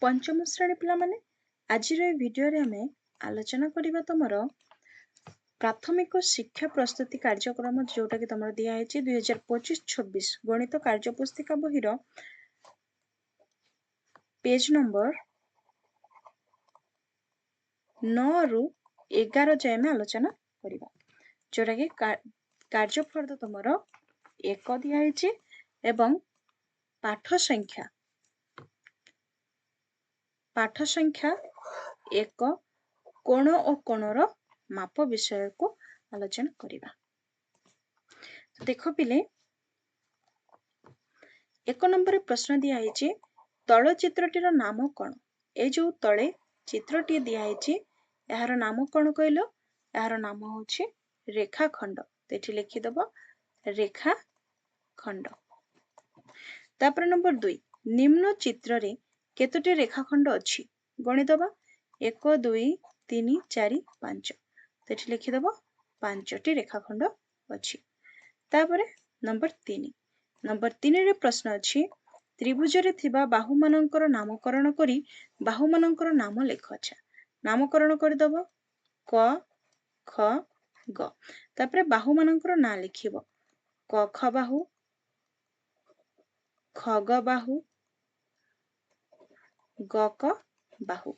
पंचम श्रेणी पिला माने आजिर ए भिडियो रे हमें आलोचना करिबा तमरो प्राथमिक शिक्षा प्रस्तुति कार्यक्रम जोटा कि तमरो दिया है 2025-26 गणित कार्यपुस्तिका बहिर पेज नंबर 9 रु 11 जाय में आलोचना करिबा जोटा कि कार्यफल तमरो 1 दिया है एवं पाठ संख्या 1 कोण और कोणर माप विषय को आलोचना करिबा। तो देखो पिले 1 नंबर प्रश्न दिया है तल चित्रटीर नाम कौन। ए जो तले चित्रटी दिया है यार नाम कौन कहलो यार नाम होछि रेखाखंड। तो एठी लिखि दबो रेखाखंड। तापर नंबर 2 निम्न चित्र रे केतोटी रेखाखंड अछि गणि दबा 1 2 3 4 5। तो एठी लिखि दबो 5टी रेखाखंड अछि। तापर नंबर 3 रे प्रश्न अछि त्रिभुज रे थिबा बाहु मानकर नामकरण करी बाहु मानकर नाम लेख। अच्छा नामकरण कर दबो क ख ग। तापर बाहु मानकर ना लिखिबो क ख बाहु ख ग बाहु ग क बाहु।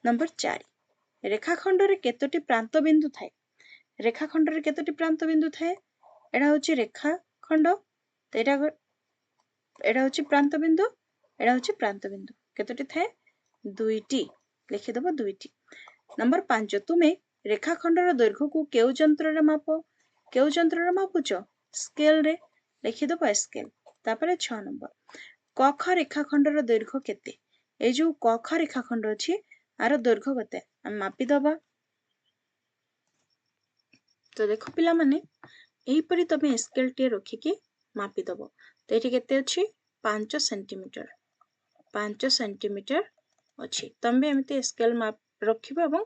नंबर 4 रेखाखंड रे केतोटी प्रांत बिंदु थाए। रेखाखंड रे केतोटी प्रांत बिंदु थाए एडा होची रेखाखंड तो एडा होची प्रांत बिंदु एडा होची प्रांत बिंदु केतोटी थाए 2टी लिखि दबो 2टी। नंबर 5 तुमे रेखाखंड रो दैर्घ्य को केउ यंत्र रे मापो केउ यंत्र रे मापुचो स्केल रे लिखि दबो स्केल। तापर 6 नंबर क ख रेखाखंड रो दैर्घ्य केते। ए जो क ख रेखाखंड अछि आरो दैर्घ्य केते हम मापी दबा। तो देखो पिला माने एही परी तमे स्केल टे रखि के मापी दबो। तो एठी केते अछि 5 सेंटीमीटर 5 सेंटीमीटर अछि। तमे एमते स्केल माप रखिबो एवं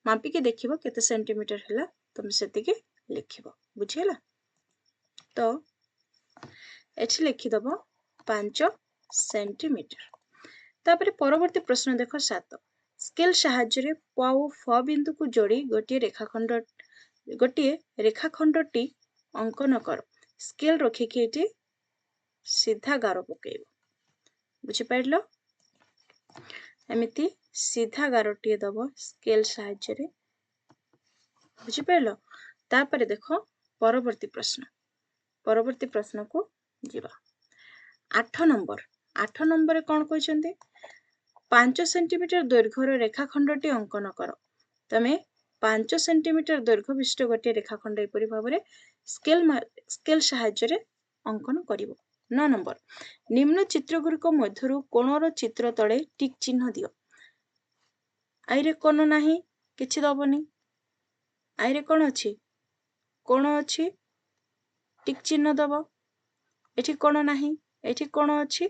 मापी के देखिबो केते सेंटीमीटर हला तमे सेति के लिखिबो बुझियला। तो एठी लिखि दबो 5 सेंटीमीटर। तापर परवर्ती प्रश्न देखो 7 स्केल साहाय्य रे प और फ बिंदु को जोड़ी गोटे रेखाखंडटी अंकन कर। स्केल रखि के एठी सीधा गार पकेइबो बुझि पाइलो। एमिति सीधा गारटी दबो स्केल साहाय्य रे बुझि पाइलो। तापर देखो परवर्ती प्रश्न को जीवा 8 नंबर कौन कहते 5 सेंटीमीटर दैर्घ्यर रेखाखंडटी अंकन कर। तमे 5 सेंटीमीटर दैर्घ्य विशिष्ट गोटे रेखाखंड एपरि भाबरे स्केल साहाय्य रे अंकन करिवो। 9 नंबर निम्न चित्र गुरिक मध्यरु कोणर चित्र तले टिक चिन्ह दियो। आइरे कोण नाही किछि दबनी आइरे कोण अछि कोण अछि टिक चिन्ह दबो। एठी कोण नाही एठी कोण अछि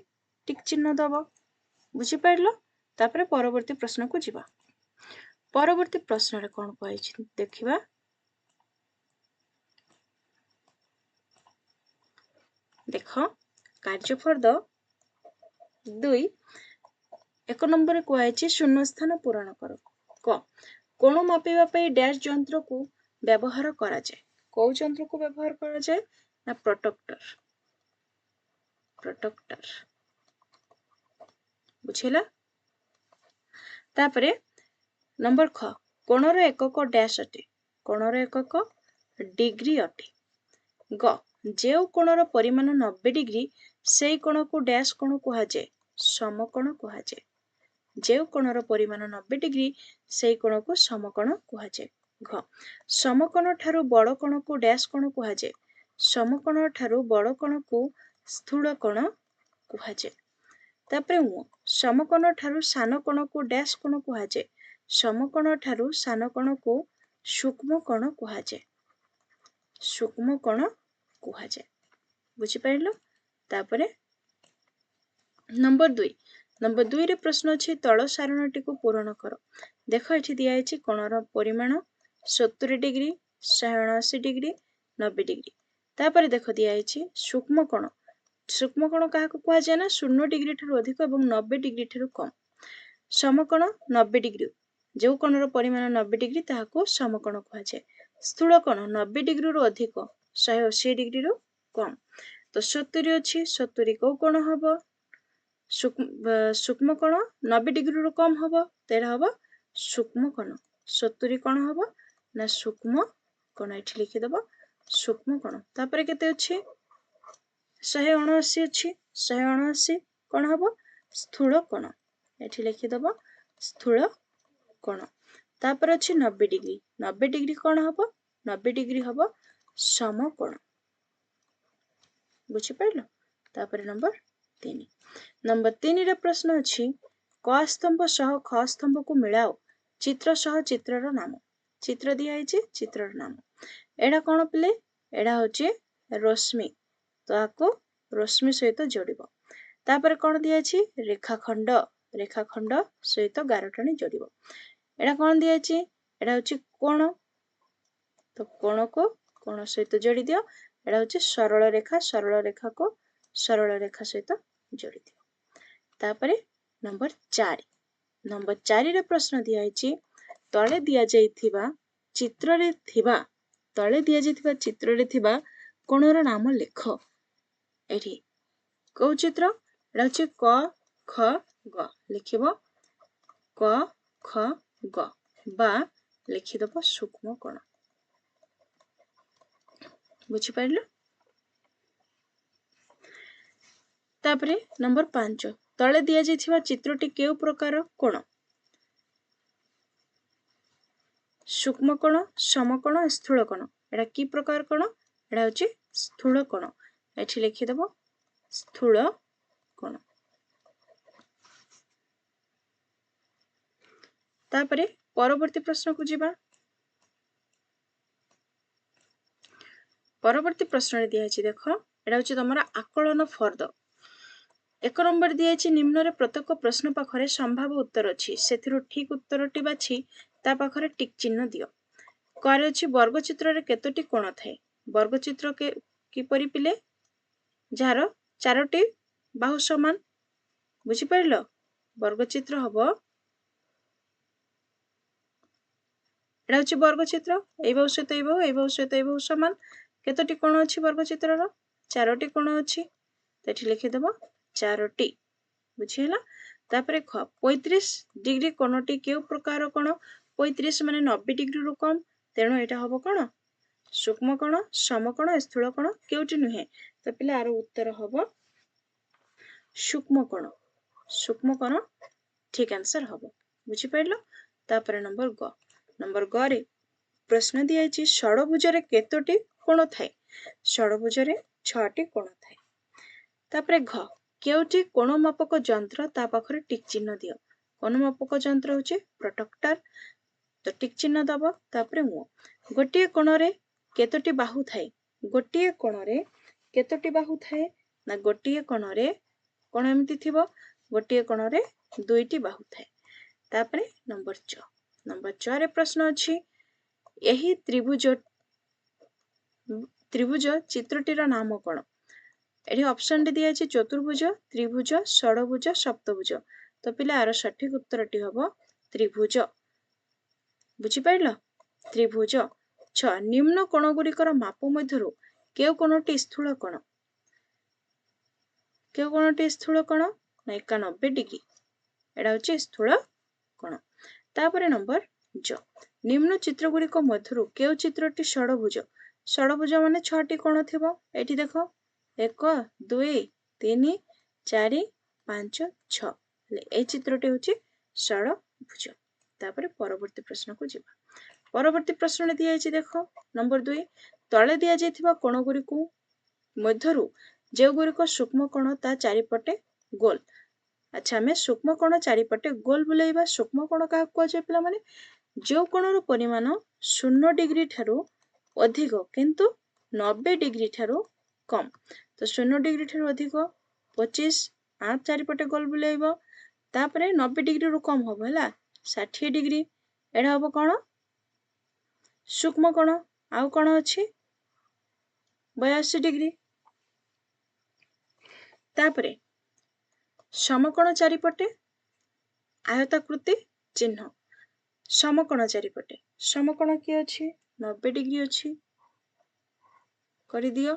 टिक चिन्ह दबो बुझि पाइलो। तापर परवर्ती प्रश्न को जीवा। परवर्ती प्रश्न रे कोन कहै देखिबा। देखो कार्यफल 2 1 नंबर कहै शून्य स्थान पूरण करो। क कोण मापिबा पई डैश यंत्र को व्यवहार करा जाय। को यंत्र को व्यवहार करा जाय ना प्रोट्रैक्टर बुझिला। तापरे नंबर ख कोणर एकक डैश अटे कोणर एकक डिग्री अटे। ग जेउ कोणर परिमाण 90 डिग्री सेई कोण को डैश कोण कहा जाय समकोण कहा जाय। जेउ कोणर परिमाण 90 डिग्री सेई कोण को समकोण कहा जाय। घ समकोण ठारू बड़ कोण को डैश कोण कहा जाय समकोण ठारू बड़ कोण को स्थूल कोण कहा जाय। तापरे उ समकोण ठारू सान कोण को डैश कोण कहा जाय समकोण ठारू सान कोण को सूक्ष्म कोण कहा जाय सूक्ष्म कोण कहा जाय बुझि पाइलो। तापरे नंबर 2 रे प्रश्न अछि तळ सारणटी को पूरण करो। देखो एठी दिया अछि कोणर परिमाण 70 डिग्री 180 डिग्री 90 डिग्री। तापरे देखो दिया अछि सूक्ष्म कोण काहा को कहा जाय ना 0 डिग्री ठारू अधिक एवं 90 डिग्री ठारू कम। समकोण 90 डिग्री जो कोणर परिमाण 90 डिग्री ताहाको समकोण कहा जाए। स्थूल कोण 90 डिग्री रु अधिक 180 डिग्री रु कम। तो 70 अछि 70 को कोण हबो सूक्ष्म कोण 90 डिग्री रु कम हबो तेरा हबो सूक्ष्म कोण। 70 कोण हबो ना सूक्ष्म कोण एठी लिखि दबो सूक्ष्म कोण। तापर केते अछि 179 अछि 179 कोण हबो स्थूल कोण एठी लिखि दबो स्थूल कोण। तापर अछि 90 डिग्री 90 डिग्री कोण हबो 90 डिग्री हबो समकोण। बुझी पाइलो। तापर नंबर 3 नंबर 3 रे प्रश्न अछि क स्तंभ सह ख स्तंभ को मिलाओ चित्र सह चित्रर नाम। चित्र दिया है चित्रर नाम एडा कोण पिले एडा होचे रश्मि तो आको रश्मि सहित जोड़िबो। तापर कोण दिया छि रेखाखंड रेखाखंड सहित गारटणी जोड़िबो। एडा कोण दिया छि एडा होची कोण तो कोण को कोण सहित जोड़ी दियो। एडा होची सरल रेखा को सरल रेखा सहित जोड़ी दियो। तापर नंबर 4 रे प्रश्न दिया है तळे दिया जाइथिबा चित्र रे थिबा तळे दिया जाइथिबा चित्र रे थिबा कोणर नाम लेख। एठी को चित्र एडा होची क ख ग लिखिबो क ख ग बा लिखिदबो सूक्ष्म कोण। बुझी पाइलो। तापरे नंबर 5 तळे दिया जाइथिबा चित्रटी केउ प्रकार कोण। सूक्ष्म कोण समकोण स्थूल कोण एडा की प्रकार कोण एडा होची स्थूल कोण एठी लिखि दबो स्थूल कोण। तापरे परवर्ती प्रश्न को जिबा। परवर्ती प्रश्न दिया है देखो एडा होची तमरा आकलन फर्द। 1 नंबर दिया है निम्न रे प्रत्येक प्रश्न पाखरे संभाव्य उत्तर अछि सेथिरु ठीक उत्तरटी बाछि ता पाखरे टिक चिन्ह दियो। करे अछि वर्गचित्र रे केतोटी कोण थाए वर्गचित्र के किपरि पिले जार चारोटी बाहु समान। बुझी पाइलो वर्गचित्र हबो एडा होची वर्गचित्र एई बाहु सहित एई बाहु एई बाहु सहित एई बाहु समान। केतोटी कोण अछि वर्गचित्रर चारोटी कोण अछि तेठी लिखि दबो चारोटी। बुझिला। तापरे ख 35 डिग्री कोणटी केउ प्रकार कोण 35 माने 90 डिग्री रु कम तेणु एटा हबो कोण सूक्ष्म कोण समकोण स्थूल कोण केउटी नुहे। तो पिला आरो उत्तर हबो सूक्ष्म कोण। सूक्ष्म कोण ठीक आंसर हबो। बुझी पाइलो। तापरे नंबर ग रे प्रश्न दिया है षडभुज रे केतोटी कोण थाए षडभुज रे 6टी कोण थाए। तापरे घ केउटी कोण मापक यंत्र ता पाखरे टिक चिन्ह दियो। कोण मापक यंत्र होची प्रोट्रैक्टर तो टिक चिन्ह दबो। तापरे मु गोटिए कोण रे केतोटी बाहु थाए गोटिए कोण रे केतोटी बाहु थाए ना गोटिए कोण रे कोण एमती थिबो गोटिए कोण रे 2टी बाहु थाए। तापरे नंबर 6 रे प्रश्न अछि एही त्रिभुज चित्रटीर नाम कोण। एठी ऑप्शन डी दिया चतुर्भुज त्रिभुज षडभुज सप्तभुज। तो पिला आरो सठिक उत्तरटी हबो त्रिभुज। बुझी पाइलो त्रिभुज। 6 निम्न कोण गुरिकर माप मध्यरु केउ कोणटी स्थूल कोण केउ कोणटी स्थूल कोण ना 91 डिग्री एडा होची स्थूल कोण। तापरे नंबर ज निम्न चित्र गुरिक मध्यरु केउ चित्रटी षडभुज षडभुज माने 6टी कोण थिबो। एठी देखो 1 2 3 4 5 6 ए चित्रटी होची षडभुज। तापरे परवर्ती प्रश्न को जिबा। परवर्ती प्रश्न दिया है देखो नंबर 2 तळे दिया जाइथिबा कोण गुरिकु मध्यरु जे गुरिक सूक्ष्म कोण ता चारिपटे गोल। अच्छा हमें सूक्ष्म कोण चारिपटे गोल बुलेइबा सूक्ष्म कोण का को जे पिला माने जो कोणर परिमाण 0 डिग्री ठारू अधिक किंतु 90 डिग्री ठारू कम। तो 0 डिग्री ठारू अधिक 25 आ चारिपटे गोल बुलेइबो। तापरे 90 डिग्री रु कम हबो हला 60 डिग्री एडा हबो कोण सूक्ष्म कोण। आउ कोण अछि 82 डिग्री। तापरे समकोण चारिपटे आयताकृति चिन्ह समकोण चारिपटे समकोण किए अछि 90 डिग्री अछि करि दियो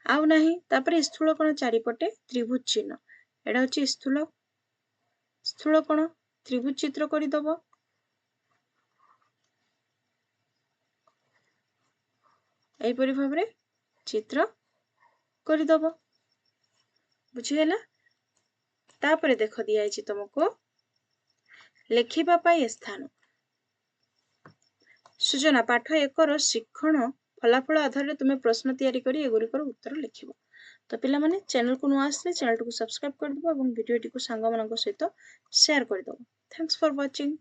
आउ नाही तापरे स्थूल कोण चारिपटे त्रिभुज चिन्ह एडा होछि स्थूल कोण त्रिभुज चित्र करि दबो एपरि भाबरे चित्र करि दबो बुझिगला तापरे देखो दिया अछि तुमको लेखिबा पाई स्थान सूचना पाठ 1 रो शिक्षण फलाफल आधार रे तुमे प्रश्न तैयारी करी एगुरिकर उत्तर लिखिबो तो पिला माने चैनल को नुआ आसले चैनल को सब्सक्राइब कर दबो और वीडियो को सांग मानक सहित शेयर कर दबो थैंक्स फॉर वाचिंग।